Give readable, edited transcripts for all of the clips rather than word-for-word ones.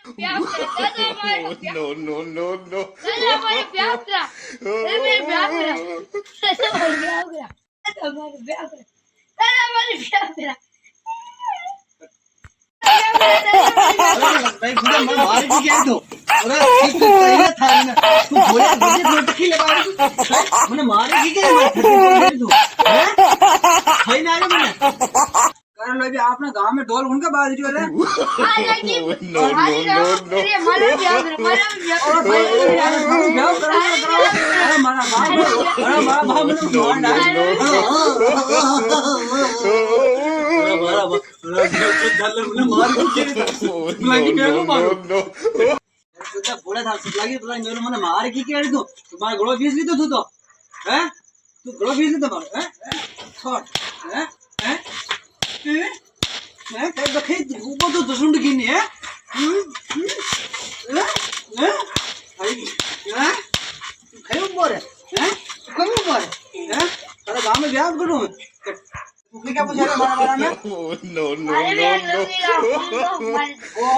प्यार करा दादा हमारे No, no, no, no. दादा हमारे प्यार करा दादा मेरे प्यार करा दादा हमारे प्यार करा दादा हमारे प्यार करा दादा हमारे प्यार करा भाई खुदा मैं मार भी गया तो अरे ठीक तो सही ना था ना तू बोले मुझे नोट की लगा मैंने मार भी गया मैं तो हैं भाई ना आया मैंने कारण लगे आपने गांव में ढोल उनका बाज रही हो रे हां लेकिन No, no, no, no. अरे हमारा प्यार करा हमारा प्यार और भाई जाओ करो अरे मारा बाप अरे मारा बाप मैंने मार डाल मारा बाप मैंने मार के लगी मेरे को मारो No. तो बोला था लगी तो मेरे मैंने मार की केड़ तू तुम्हारा गड़ो बीस ली तो तू तो हैं तू गड़ो बीस ली तो मार हैं छोड़ हैं हैं हैं तो देखे ऊपर तो दुश्मन की नहीं है हैं हैं भाई हैं खाई ऊपर है हैं कम ऊपर है हैं अरे गांव में ब्याह करूं तू क्या पूछा रे मारा में No, no, अरे no, मेरा no. लगी रहा ओ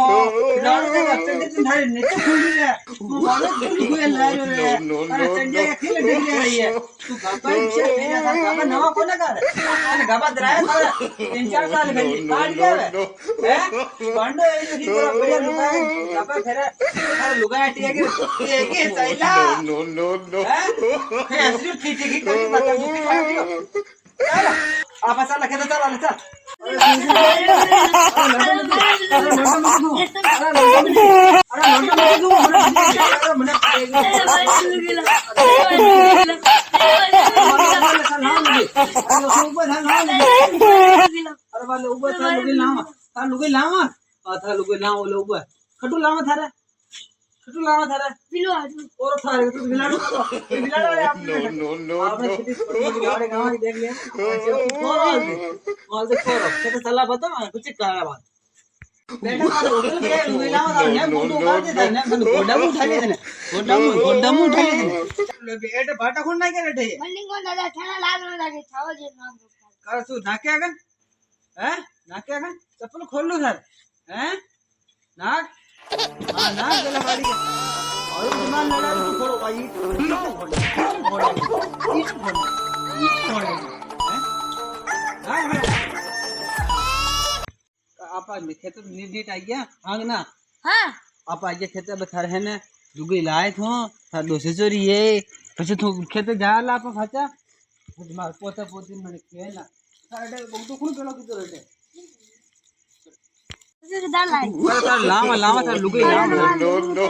लाड़ के रस्ते दे तुम्हारे नीचे खुल गया तू बोले खुल हुए ला रे अरे संजय का खेल डर गया है तू गापा इच्छा मेरा था गापा नवा कोना कर अरे गापा दराया था 3-4 साल पहले काट गया है बंडो ये की पूरा बढ़िया लुका है गापा फेरा अरे लुका हटिया के के सैला No, no, no. है असली ठीक ठीक कर बता तू क्या दियो चल आप चल खेत चल चल पिलो आज No, no, no. सलाह बता कुछ करा बात बेटा मारे होटल गए लुगेला ने फोटो काट दे ने गोडम उठा ले ने गोडम उठा ले ने बेटा बाटा कोण नाही करे ठे मंडी को दादा थाना लाग लागे छाव जे नाम कर सु नाके आगन हैं नाके आगन चप्पल खोल लो सर हैं नाक हां नाक गला मारी और विमान लड़ा तू छोड़ो भाई आप खेत नीट आई गया आंग ना हां आप आज खेत बथार है ने दुगई लाए थो था दोसे चोरी ये પછી તું ખેતે જાલા આપા ખાચા માર પોતા પોતી મને કેલા તારે બગડું કોણ પેલો કીધો રેટે तुझे दाल लाई તાર લાવા લાવા તાર લુગઈ લાવા No, no.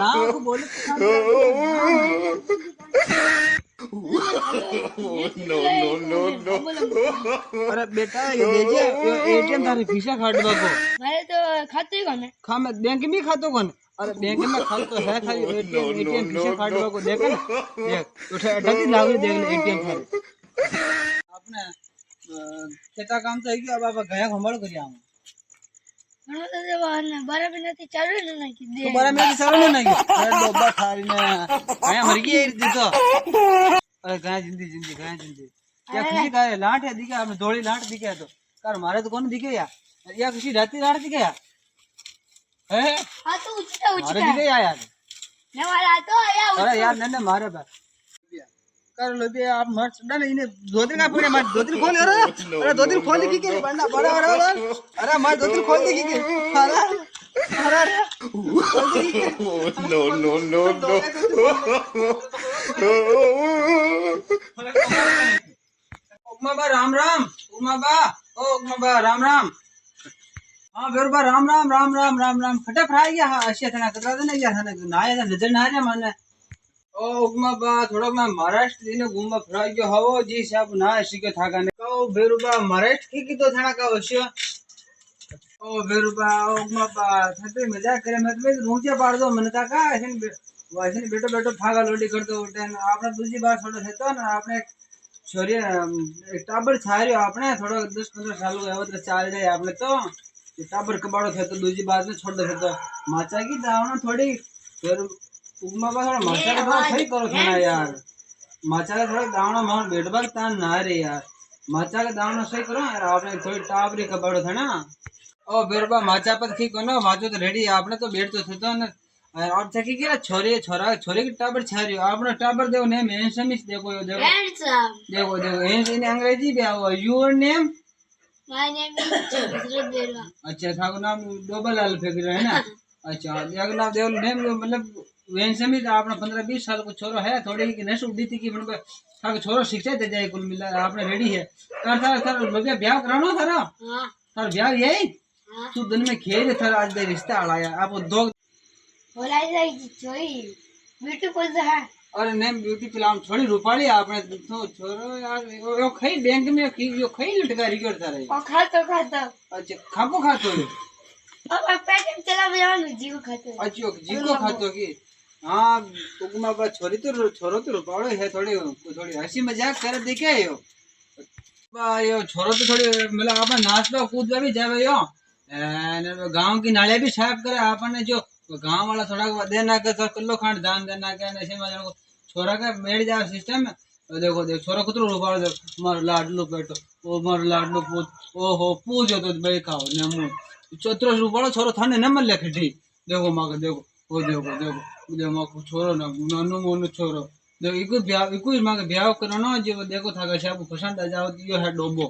લાવા તું બોલે No, no, no, no. અરે બેટા ये देजे एटीएम थारे फीसा काटवा को मारे तो खाते ही कौन है खा मैं बैंक में खातो कौन अरे बैंक में खातो है खाली एटीएम फीसा काटवा को देख ना देख उठे अटकी लागू देख ले एटीएम थारे आपने खेता काम तो है कि अब आप गया घंबाड़ो करिया हम મને તો જવાન બારા મહિનાથી ચાલુ જ નથી દે तो बारा में सरल नहीं अरे डोबा थारी ने गया मर गई दी तो अरे गया जिंदगी क्या खुशी का लाट है दिखे आपने दौड़ी लाट दिखे तो कर मारे तो कौन दिखे या खुशी राती लाट दिखे है હા તો ઉચકા मारे ઉચકા दिखे यार ને વાળા તો આયા अरे यार नन्ने मारे बा कर लो बे आप मर सुना नहीं ने दो दिन का पूरे मार दो दिन खोल अरे दो दिन खोल की के बंदा बड़ा बड़ा अरे मार दो दिन खोल की के अरे अरे No, no, no, no. Uma बा राम राम उमा बा ओ उमा बा राम राम हाँ बेरुबा राम राम राम राम राम राम खटे फ्राई गया हाँ अशी था ना कतरा ना यार ना ना यार नजर ना आ रहा माने ओ उमा बा थोड़ा मैं महाराष्ट्र दिन घूमवा फ्राई गयो हवो जी साहब ना अशी के थाका ने कहो बेरुबा महाराष्ट्र की तो थाना का अशी ओ बेरुबा उमा बा थते मजाक करे मत में रूंचे पाड़ दो मन का ऐसे वैसे बेटो बेटो फागा लोडी कर दो उठे आपने दूसरी बार थोड़ा है तो ना आपने छोरी एक टाबर छारियो आपने थोड़ा 10-15 साल हो गए तो चाल जाए आपने तो टाबर कबाड़ो थे तो दूसरी बात में छोड़ दे तो माचा की दावना थोड़ी फिर उमा बा थोड़ा माचा का थोड़ा सही करो था ना यार माचा का थोड़ा दावना मार बेटबाग तान ना रे यार माचा का दावना सही करो यार आपने थोड़ी टाबरी कबाड़ो था ना ओ बेरबा माचा पर की कोनो माचो तो रेडी आपने तो बेट तो थतो ने और थकी के छोरी छोरा छोरी की टाबर छारियो आपने टाबर देव नेम हैंडसम देखो यो देखो Handsome. देखो देखो इन अंग्रेजी भी आओ your name My name is Husrat Berwa. अच्छा था नाम डबल अल फिगर है ना अच्छा एक नाम देव नेम मतलब हैंडसम ही आपने 15-20 साल को छोरो है थोड़ी की नस उड़ी थी कि मतलब था छोरो शिक्षा दे जाए कुल मिला आपने रेडी है तार लोग ब्याह करानो थारा हाँ तार ब्याह यही हाँ तू दिन में खेल थार आज दे रिश्ता आया आप दो बोला जाएगी छोरी ब्यूटीफुल तो है और नेम ब्यूटी फिल्म छोड़ी रूपाली आपने तो छोरो यार यो खई बैंक में यो खई लटकारी कर थारे और खाता अच्छा खापो खातो है अब पैकेट चला बजाओ जीव खाते अच्छा जीको खातो की हाँ उगमा बा छोरी तो छोरो तो रूपालो है थोड़ी थोड़ी हंसी मजाक करे देखे यो बा यो छोरो तो थोड़ी मतलब आपने नाचता कूदवा भी जावे यो गांव की नालियां भी साफ करे आपने जो गांव वाला थोड़ा देना के तो किलो खंड दान देना के ऐसे में छोरा का मेड़ जा सिस्टम है तो देखो देखो छोरा कुतरो रूपालो देखो मार लाडलो बेटो ओ मार लाडलो पूत ओ हो पूजो तो भाई खाओ ने मुंह चतरो रूपालो छोरो थाने न मल लेखटी देखो माके देखो ओ देखो देखो देखो माको छोरो ना नानो मोनो छोरो देखो इको माके ब्याह करनो जो देखो थागा साहब पसंद आ जाओ यो है डोबो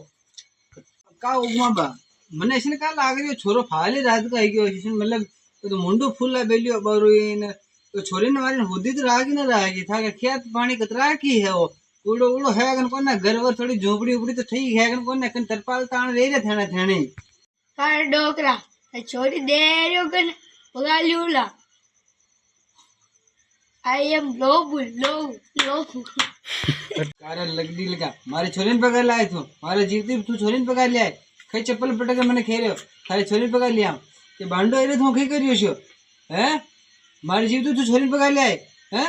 का उगमा बा મને इसने का लाग रही छोरो फाली रात का आई गयो इसने मतलब तो मुंडू फूला बेलियो बरुइन तो छोरी ने मारी होदी तो रागी ना रागी था के खेत पानी कतरा की है वो उड़ो उड़ो है गन कोने घर वर थोड़ी झोपड़ी उपड़ी तो ठीक है गन कोने कन तरपाल ताण रे रे थेने थेने कार डोकरा छोरी दे रयो कन पगा ल्यूला आई एम लो कारण लग दी लगा मारी छोरी ने पकड़ लाए तू मारे जीवती तू छोरी ने पकड़ ले कई चप्पल पटक मैंने खेर्यो थारी छोरी ने पकड़ लिया કે બાંડો એને તો કઈ કર્યો છો હે મારી જીવ તું છોરી પગાર લે હે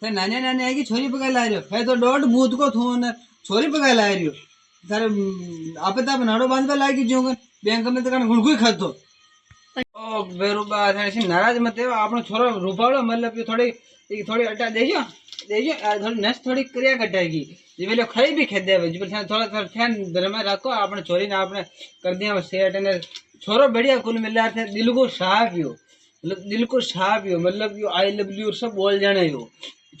તે નાને નાને આಗಿ છોરી પગાર લાર્યો હે તો દોઢ ભૂત કો થો ને છોરી પગાર લાર્યો તારે આપે તા નાડો બાંધવા લાગી જો બેંક में તો કણ ગુણગુઈ ખાતો ઓ બેરુબા થાશે નારાજ મત આપણો છોરો રૂપાળો મતલબ કે થોડી અટા દેજો થોડી નસ થોડી ક્રિયા કટાઈગી જે વેલો ખાઈ भी खेद देवे जे थोड़ा ध्यान धर्म रखो आपने छोरी ने आपने कर दिया सेट ने छोरो बढ़िया कुल मिला थे दिल को साफ यो मतलब दिल को साफ यो मतलब यो आई लव यू सब बोल जाने यो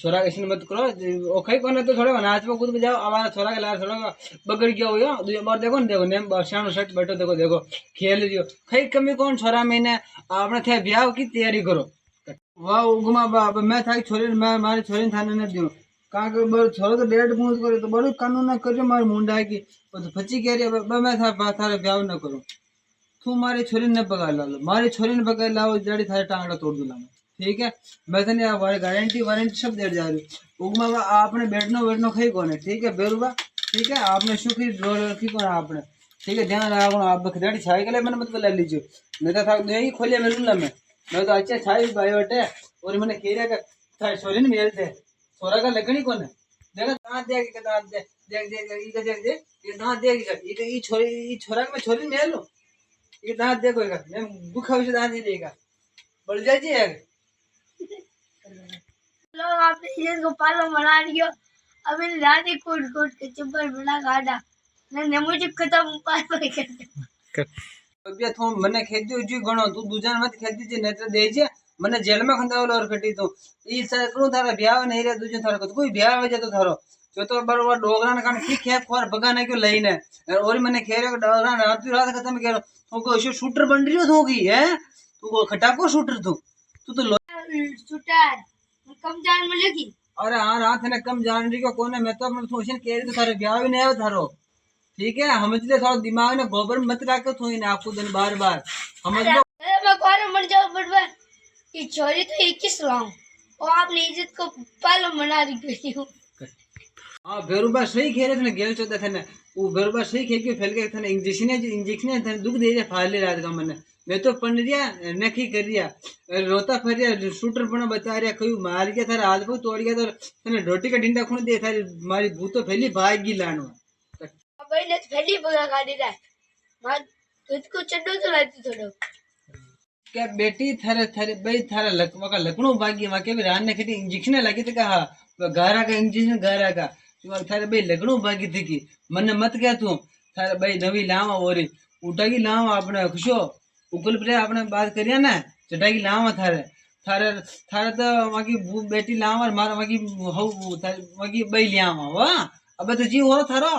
छोरा ऐसे मत करो ओ खई कोने तो थोड़ा नाच में कूद में जाओ हमारा छोरा के लार थोड़ा बगड़ गया हो यो दूसरी बार देखो ने देखो नेम बरसानो सेट बैठो देखो देखो खेल रियो खई कमी कौन छोरा महीने आपने थे ब्याह की तैयारी करो वाह उगमा बाप मैं था छोरी मैं मारी छोरी थाने न दियो का के बर छोरो तो डेढ़ पूछ करे तो बड़ो कानून ना करजो मार मुंडा की तो फची कह रही मैं था थारे ब्याह न करो तू मारी छोरी ने पकड़ ला लो मारी छोरी ने पकड़ लाओ जड़ी थारे टांगड़ा तोड़ दूला मैं ठीक है मैं तने गारंटी वारंटी सब दे जा रही उगमा आपने बैठनो खाई कोने ठीक है बेरुबा ठीक है आपने सुखी की कोने आपने ठीक है ध्यान रखो आप बखदाड़ी छाई के लिए मैंने मत ले लीजिए नहीं तो था नहीं खोलिए मेरे ला मैं तो अच्छा छाई भाई बटे और मैंने केरिया का थारे छोरी ने मिलते छोरा का लगनी कोने देखा दांत दे के दांत दे देख देख देख देख ये दांत दे ये छोरा में छोरी मिल लो ये दांत देखो मैं दुखा विषय दांत नहीं देगा बढ़ जाइए लोग आपने इज्जत को पालो बना लियो अब इन दादी कूट के चप्पल बना गाड़ा ने मुझे खत्म पालो कर अबे तो मने खेदी उजी गणो तू दूजा मत खेदी जे नेत्र दे जे मने जेल में खंदावलो और कटी तो ई सरकरो थारा ब्याह नहीं रे दूजे थारा कोई ब्याह हो जातो थारो जो तो बरोबर डोगरा ने कान ठीक है खोर बगाने क्यों लईने और मने खेरे को डोगरा रात खत्म करो तो को शूटर बन रही हो गई है तू को खटाको शूटर तू तो शूटर कम जान मिलेगी अरे हाँ रात ने कम जान रही को कोने मैं तो अपने सोचन कह रही तो थारे ब्याह भी नहीं हो थारो ठीक है समझ ले थोड़ा दिमाग में गोबर मत रखो तू इन आपको दिन बार समझ लो मैं कौन मर जाऊं बटवा ये छोरी तो 21 लाऊं और आपने इज्जत को पालो बना रही हो हाँ बेरुबा सही खेल रहे थे गेल चौथा थे ना वो बेरुबा सही खेल के फैल गए थे इंजेक्शन थे दुख दे फाले रात का मैंने मैं तो पढ़ रिया नखी कर रिया रोता फिर रिया शूटर पण बता रिया कहीं मार गया था हाथ को तोड़ गया तो तने रोटी का डिंडा खून दे थारी मारी भूतो फैली भाग गई लानो भाई ने फैली बगा गाड़ी रे मां तुझ को चड्डो तो लाती थोड़ो क्या बेटी थारे थारे भाई थारा लकवा का लकड़ो भागी वहां के भी रान ने खटी इंजेक्शन लगी थी कहा गारा का इंजेक्शन गारा का थारे भाई लकड़ो भागी थी की मन मत क्या तू थारे भाई नवी लावा ओरी ઉટાકી લાવ આપણે ખુશો ઉકલ પર આપણે બાત કરીએ ને ચટાકી લાવ થારે થારે થારે તો માકી બેટી લાવ મારા માકી હવ માકી બઈ લ્યાવા હો હવે તો જીવ હો થારો